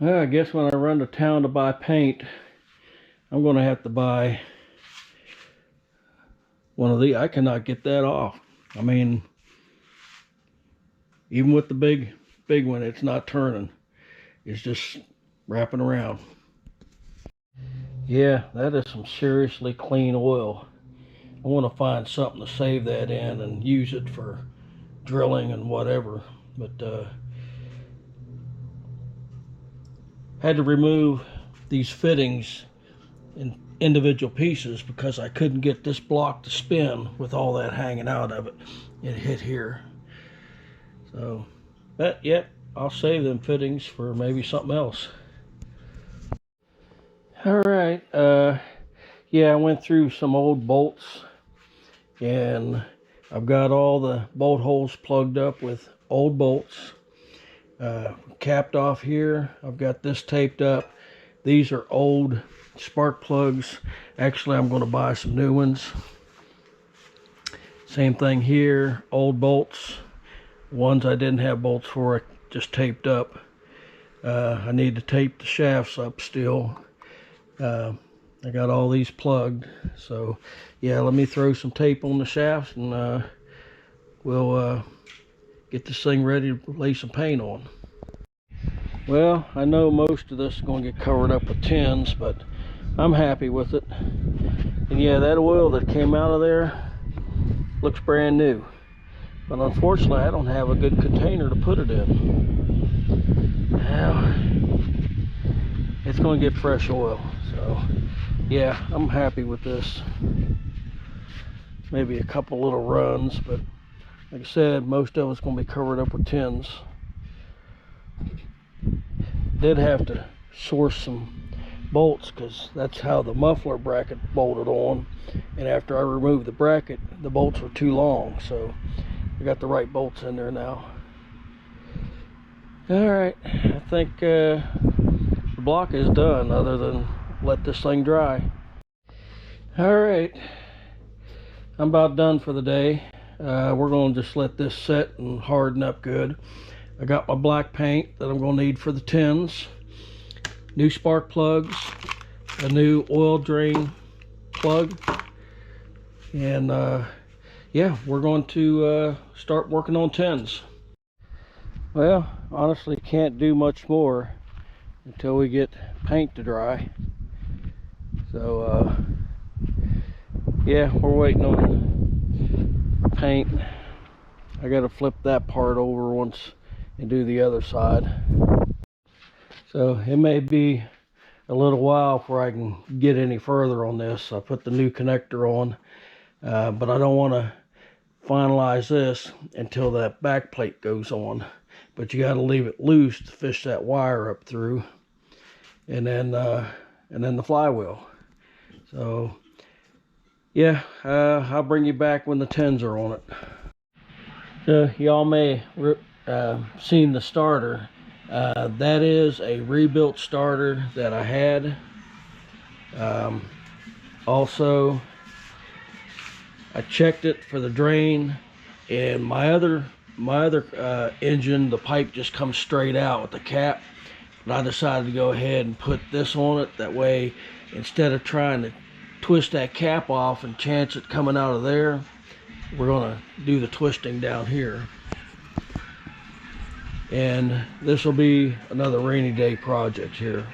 Well, I guess when I run to town to buy paint, I'm going to have to buy one of these. I cannot get that off. I mean, even with the big one, it's not turning. It's just wrapping around. Yeah, that is some seriously clean oil. I want to find something to save that in and use it for drilling and whatever. But had to remove these fittings in individual pieces because I couldn't get this block to spin with all that hanging out of it. It hit here. So, but yep, I'll save them fittings for maybe something else. All right, yeah, I went through some old bolts and I've got all the bolt holes plugged up with old bolts. Capped off here. I've got this taped up. These are old spark plugs. Actually, I'm going to buy some new ones. Same thing here. Old bolts. Ones I didn't have bolts for, I just taped up. I need to tape the shafts up still. I got all these plugged. So, yeah, let me throw some tape on the shafts and we'll get this thing ready to lay some paint on. Well, I know most of this is going to get covered up with tins, but I'm happy with it. And yeah, that oil that came out of there looks brand new. But unfortunately, I don't have a good container to put it in. Now, it's going to get fresh oil. So, yeah, I'm happy with this. Maybe a couple little runs, but like I said, most of it's going to be covered up with tins. Did have to source some bolts because that's how the muffler bracket bolted on, and after I removed the bracket, the bolts were too long, so I got the right bolts in there now. All right, I think the block is done other than let this thing dry. All right, I'm about done for the day. We're going to just let this set and harden up good. I got my black paint that I'm going to need for the tins, new spark plugs, a new oil drain plug, and yeah, we're going to start working on tins. Well, honestly, can't do much more until we get paint to dry. So yeah, we're waiting on paint. I got to flip that part over once and do the other side. So it may be a little while before I can get any further on this. I put the new connector on, but I don't want to finalize this until that back plate goes on. But you got to leave it loose to fish that wire up through, and then the flywheel. So yeah, I'll bring you back when the tins are on it. So y'all may seen the starter. That is a rebuilt starter that I had. Also, I checked it for the drain, and my other engine, the pipe just comes straight out with the cap. But I decided to go ahead and put this on it. That way, instead of trying to twist that cap off and chance it coming out of there, we're going to do the twisting down here. And this will be another rainy day project here.